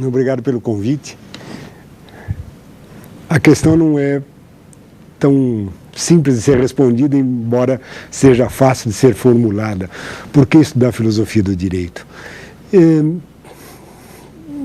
Obrigado pelo convite. A questão não é tão simples de ser respondida, embora seja fácil de ser formulada. Por que estudar filosofia do direito?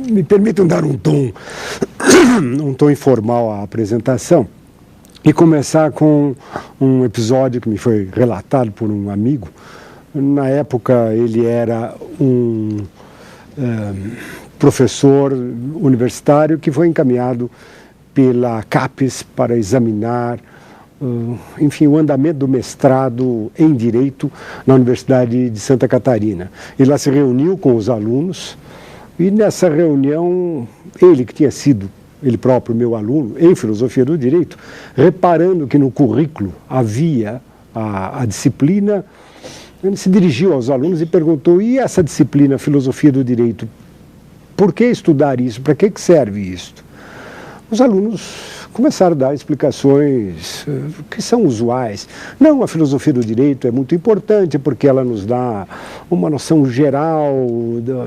Me permitam dar um tom informal à apresentação e começar com um episódio que me foi relatado por um amigo. Na época ele era um professor universitário que foi encaminhado pela CAPES para examinar, enfim, o andamento do mestrado em Direito na Universidade de Santa Catarina. Ele lá se reuniu com os alunos e nessa reunião, ele que tinha sido, ele próprio, meu aluno, em Filosofia do Direito, reparando que no currículo havia a disciplina, ele se dirigiu aos alunos e perguntou: e essa disciplina, Filosofia do Direito, por que estudar isso? Para que serve isso? Os alunos começaram a dar explicações que são usuais. Não, a filosofia do direito é muito importante porque ela nos dá uma noção geral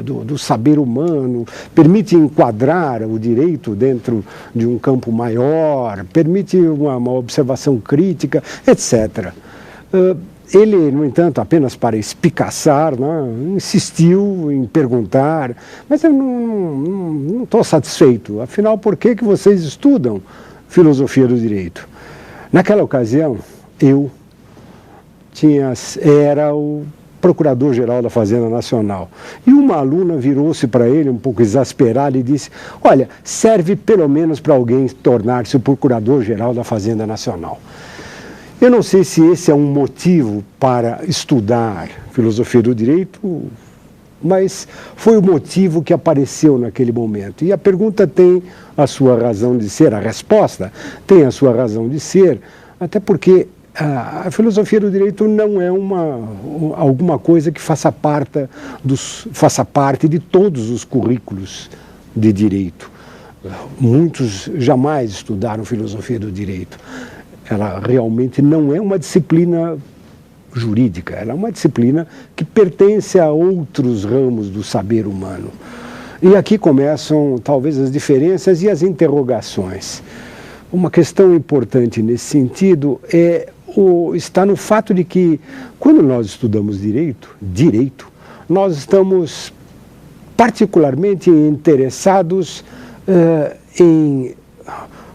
do saber humano, permite enquadrar o direito dentro de um campo maior, permite uma observação crítica, etc. Ele, no entanto, apenas para espicaçar, né, insistiu em perguntar: mas eu não estou satisfeito, afinal, por que vocês estudam filosofia do direito? Naquela ocasião, eu era o Procurador-Geral da Fazenda Nacional. E uma aluna virou-se para ele, um pouco exasperada, e disse: olha, serve pelo menos para alguém tornar-se o Procurador-Geral da Fazenda Nacional. Eu não sei se esse é um motivo para estudar filosofia do direito, mas foi o motivo que apareceu naquele momento. E a pergunta tem a sua razão de ser, a resposta tem a sua razão de ser, até porque a filosofia do direito não é alguma coisa que faça parte de todos os currículos de direito. Muitos jamais estudaram filosofia do direito. Ela realmente não é uma disciplina jurídica, ela é uma disciplina que pertence a outros ramos do saber humano. E aqui começam talvez as diferenças e as interrogações. Uma questão importante nesse sentido está no fato de que, quando nós estudamos direito, nós estamos particularmente interessados em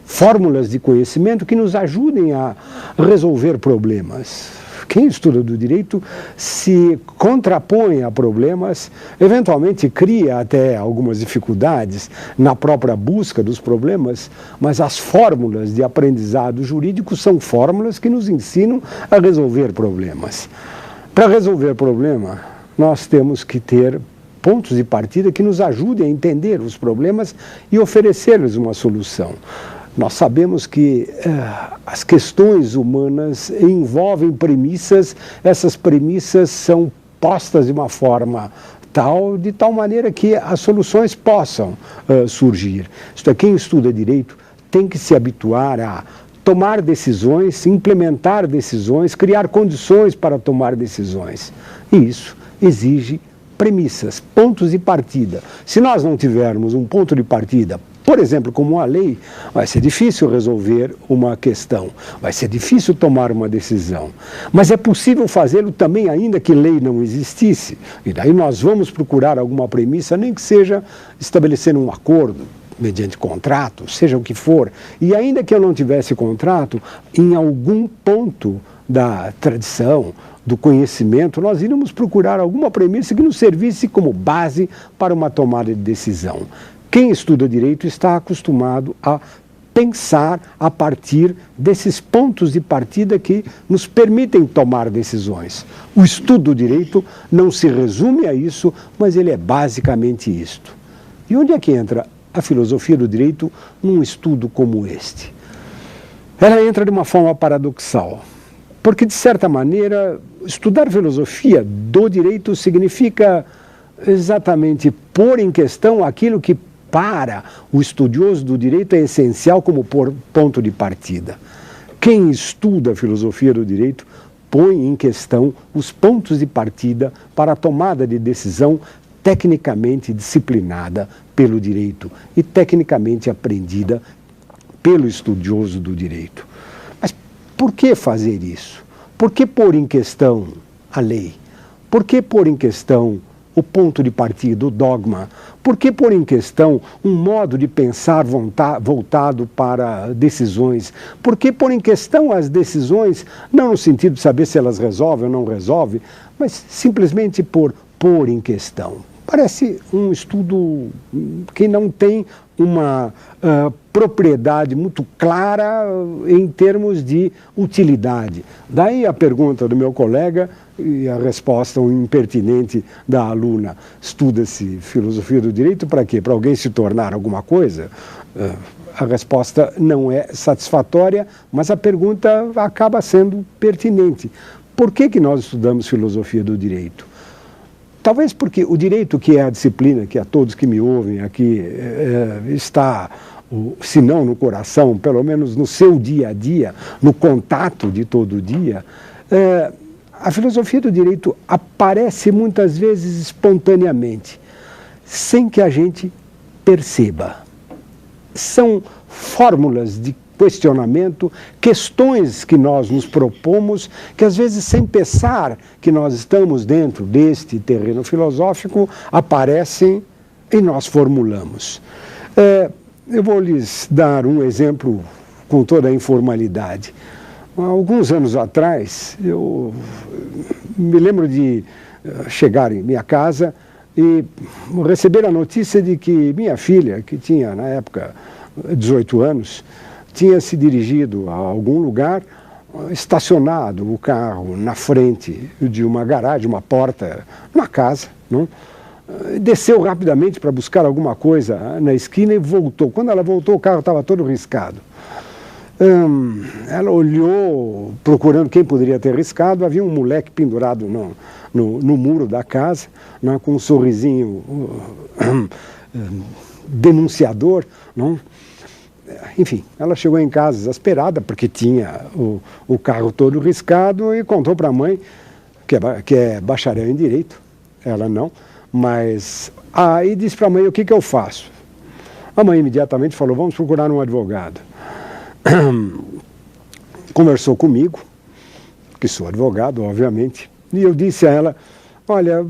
fórmulas de conhecimento que nos ajudem a resolver problemas. Quem estuda do direito se contrapõe a problemas, eventualmente cria até algumas dificuldades na própria busca dos problemas, mas as fórmulas de aprendizado jurídico são fórmulas que nos ensinam a resolver problemas. Para resolver problema, nós temos que ter pontos de partida que nos ajudem a entender os problemas e oferecer-lhes uma solução. Nós sabemos que as questões humanas envolvem premissas, essas premissas são postas de uma forma de tal maneira que as soluções possam surgir. Isto é, quem estuda direito tem que se habituar a tomar decisões, implementar decisões, criar condições para tomar decisões. E isso exige premissas, pontos de partida. Se nós não tivermos um ponto de partida, por exemplo, como uma lei, vai ser difícil resolver uma questão, vai ser difícil tomar uma decisão. Mas é possível fazê-lo também ainda que lei não existisse. E daí nós vamos procurar alguma premissa, nem que seja estabelecer um acordo, mediante contrato, seja o que for. E ainda que eu não tivesse contrato, em algum ponto da tradição, do conhecimento, nós iríamos procurar alguma premissa que nos servisse como base para uma tomada de decisão. Quem estuda direito está acostumado a pensar a partir desses pontos de partida que nos permitem tomar decisões. O estudo do direito não se resume a isso, mas ele é basicamente isto. E onde é que entra a filosofia do direito num estudo como este? Ela entra de uma forma paradoxal, porque, de certa maneira, estudar filosofia do direito significa exatamente pôr em questão aquilo que para o estudioso do direito é essencial como ponto de partida. Quem estuda a filosofia do direito põe em questão os pontos de partida para a tomada de decisão tecnicamente disciplinada pelo direito e tecnicamente aprendida pelo estudioso do direito. Mas por que fazer isso? Por que pôr em questão a lei? Por que pôr em questão o ponto de partida, o dogma? Por que pôr em questão um modo de pensar voltado para decisões? Por que pôr em questão as decisões, não no sentido de saber se elas resolvem ou não resolvem, mas simplesmente por pôr em questão? Parece um estudo que não tem uma propriedade muito clara em termos de utilidade. Daí a pergunta do meu colega e a resposta impertinente da aluna: estuda-se filosofia do direito para quê? Para alguém se tornar alguma coisa? A resposta não é satisfatória, mas a pergunta acaba sendo pertinente. Por que nós estudamos filosofia do direito? Talvez porque o direito, que é a disciplina que a todos que me ouvem aqui está, se não no coração, pelo menos no seu dia a dia, no contato de todo dia, a filosofia do direito aparece muitas vezes espontaneamente, sem que a gente perceba. São fórmulas de questionamento, questões que nós nos propomos, que às vezes, sem pensar que nós estamos dentro deste terreno filosófico, aparecem e nós formulamos. Eu vou lhes dar um exemplo com toda a informalidade. Há alguns anos atrás, eu me lembro de chegar em minha casa e receber a notícia de que minha filha, que tinha na época 18 anos, tinha se dirigido a algum lugar, estacionado o carro na frente de uma garagem, uma porta, uma casa, não? Desceu rapidamente para buscar alguma coisa na esquina e voltou. Quando ela voltou, o carro estava todo riscado. Ela olhou procurando quem poderia ter riscado. Havia um moleque pendurado no muro da casa, né, com um sorrisinho denunciador, não? Enfim, ela chegou em casa desesperada porque tinha o carro todo riscado e contou para a mãe, que é bacharel em direito, ela não, mas aí disse para a mãe: o que eu faço? A mãe imediatamente falou: vamos procurar um advogado. Conversou comigo, que sou advogado, obviamente, e eu disse a ela: olha,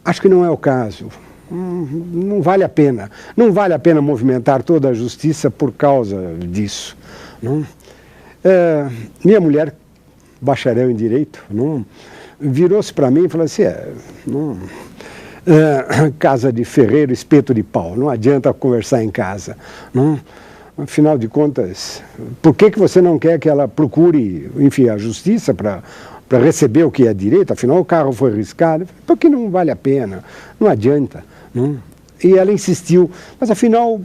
acho que não é o caso. Não vale a pena. Não vale a pena movimentar toda a justiça por causa disso. Não? Minha mulher, bacharel em direito, virou-se para mim e falou assim: casa de ferreiro, espeto de pau, não adianta conversar em casa. Não? Afinal de contas, por que você não quer que ela procure, enfim, a justiça para receber o que é direito? Afinal, o carro foi riscado. Porque não vale a pena, não adianta. Não? E ela insistiu: mas afinal,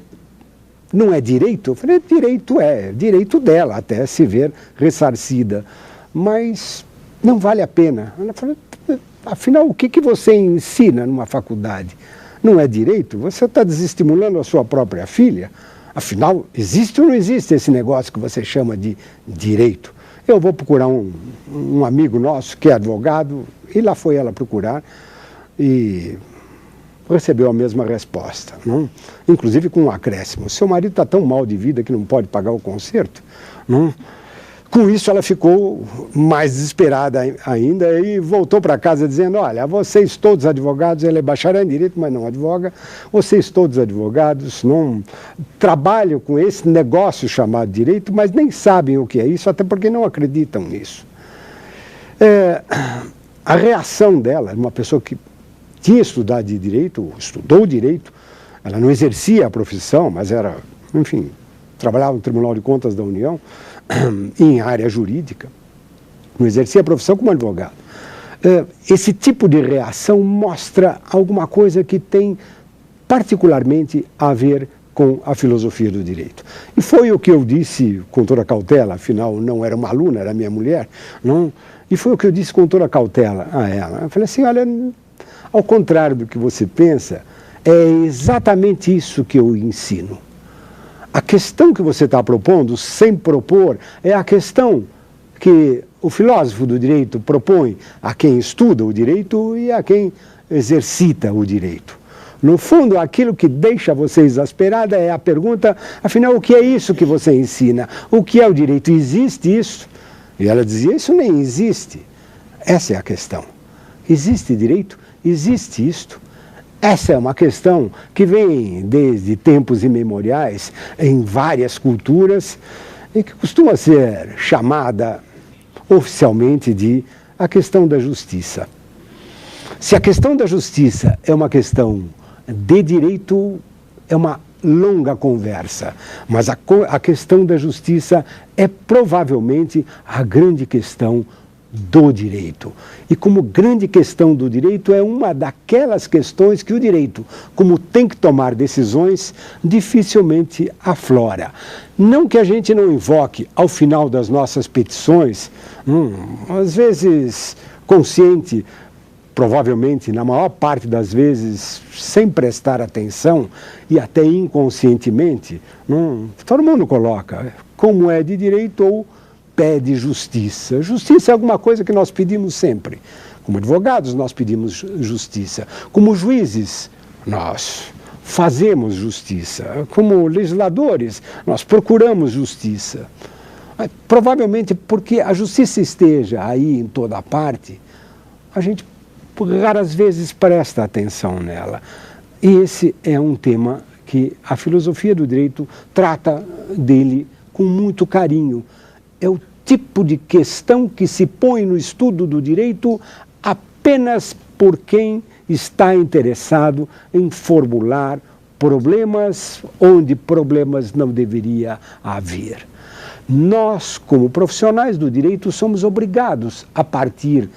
não é direito? Eu falei: direito é, direito dela até se ver ressarcida, mas não vale a pena. Ela falou: afinal, o que você ensina numa faculdade? Não é direito? Você está desestimulando a sua própria filha? Afinal, existe ou não existe esse negócio que você chama de direito? Eu vou procurar um amigo nosso que é advogado, e lá foi ela procurar, e recebeu a mesma resposta, não? Inclusive com um acréscimo: seu marido está tão mal de vida que não pode pagar o conserto. Não? Com isso ela ficou mais desesperada ainda e voltou para casa dizendo: olha, vocês todos advogados, ele é bacharel em direito, mas não advoga, vocês todos advogados não trabalham com esse negócio chamado direito, mas nem sabem o que é isso, até porque não acreditam nisso. A reação dela, uma pessoa que tinha estudado direito, estudou direito, ela não exercia a profissão, mas era, enfim, trabalhava no Tribunal de Contas da União, em área jurídica, não exercia a profissão como advogado. Esse tipo de reação mostra alguma coisa que tem particularmente a ver com a filosofia do direito. E foi o que eu disse com toda cautela, afinal não era uma aluna, era minha mulher, não? E foi o que eu disse com toda cautela a ela. Eu falei assim: olha, ao contrário do que você pensa, é exatamente isso que eu ensino. A questão que você está propondo, sem propor, é a questão que o filósofo do direito propõe a quem estuda o direito e a quem exercita o direito. No fundo, aquilo que deixa você exasperada é a pergunta, afinal, o que é isso que você ensina? O que é o direito? Existe isso? E ela dizia, isso nem existe. Essa é a questão. Existe direito? Existe isto? Essa é uma questão que vem desde tempos imemoriais, em várias culturas, e que costuma ser chamada oficialmente de a questão da justiça. Se a questão da justiça é uma questão de direito, é uma longa conversa, mas a questão da justiça é provavelmente a grande questão do direito. E como grande questão do direito, é uma daquelas questões que o direito, como tem que tomar decisões, dificilmente aflora. Não que a gente não invoque ao final das nossas petições, às vezes consciente, provavelmente, na maior parte das vezes, sem prestar atenção e até inconscientemente, todo mundo coloca como é de direito ou pede justiça. Justiça é alguma coisa que nós pedimos sempre. Como advogados, nós pedimos justiça. Como juízes, nós fazemos justiça. Como legisladores, nós procuramos justiça. Provavelmente porque a justiça esteja aí em toda parte, a gente raras vezes presta atenção nela. E esse é um tema que a filosofia do direito trata dele com muito carinho. É o tipo de questão que se põe no estudo do direito apenas por quem está interessado em formular problemas onde problemas não deveria haver. Nós, como profissionais do direito, somos obrigados a partir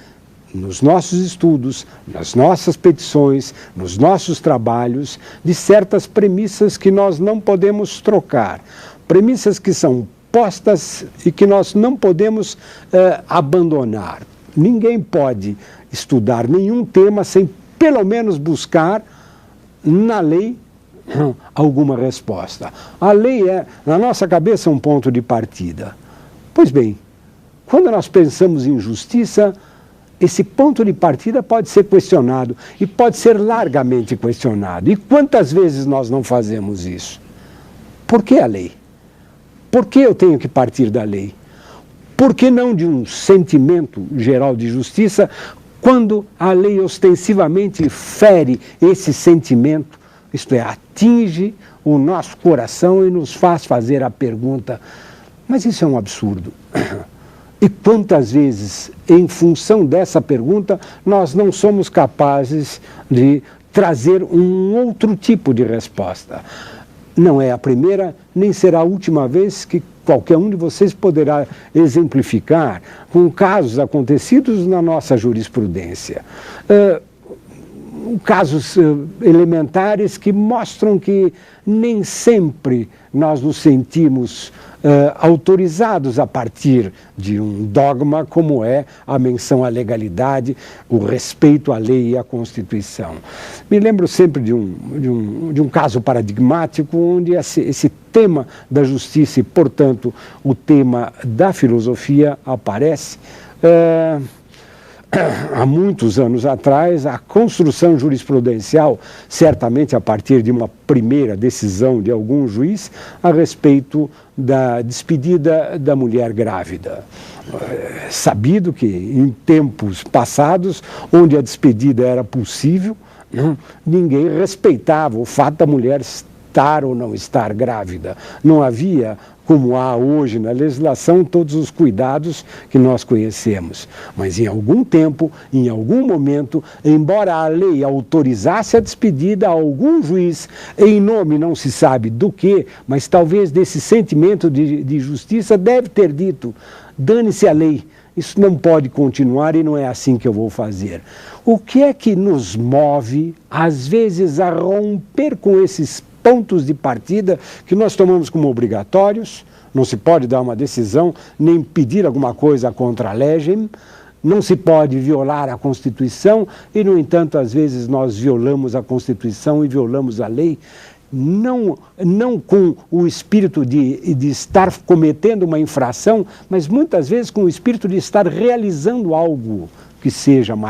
nos nossos estudos, nas nossas petições, nos nossos trabalhos, de certas premissas que nós não podemos trocar. Premissas que são postas e que nós não podemos abandonar. Ninguém pode estudar nenhum tema sem pelo menos buscar na lei alguma resposta. A lei é, na nossa cabeça, um ponto de partida. Pois bem, quando nós pensamos em justiça, esse ponto de partida pode ser questionado e pode ser largamente questionado. E quantas vezes nós não fazemos isso? Por que a lei? Por que eu tenho que partir da lei? Por que não de um sentimento geral de justiça, quando a lei ostensivamente fere esse sentimento, isto é, atinge o nosso coração e nos faz fazer a pergunta, mas isso é um absurdo. E quantas vezes, em função dessa pergunta, nós não somos capazes de trazer um outro tipo de resposta? Não é a primeira, nem será a última vez que qualquer um de vocês poderá exemplificar com casos acontecidos na nossa jurisprudência. Casos elementares que mostram que nem sempre nós nos sentimos autorizados a partir de um dogma como é a menção à legalidade, o respeito à lei e à Constituição. Me lembro sempre de um caso paradigmático onde esse tema da justiça e, portanto, o tema da filosofia aparece. Há muitos anos atrás, a construção jurisprudencial, certamente a partir de uma primeira decisão de algum juiz, a respeito da despedida da mulher grávida. Sabido que em tempos passados, onde a despedida era possível, ninguém respeitava o fato da mulher estar ou não estar grávida. Não havia, como há hoje na legislação, todos os cuidados que nós conhecemos. Mas em algum tempo, em algum momento, embora a lei autorizasse a despedida, algum juiz, em nome não se sabe do que, mas talvez desse sentimento de justiça, deve ter dito, dane-se a lei, isso não pode continuar e não é assim que eu vou fazer. O que é que nos move, às vezes, a romper com esses pontos de partida que nós tomamos como obrigatórios? Não se pode dar uma decisão, nem pedir alguma coisa contra a legem, não se pode violar a Constituição e, no entanto, às vezes nós violamos a Constituição e violamos a lei, não com o espírito de estar cometendo uma infração, mas muitas vezes com o espírito de estar realizando algo que seja mais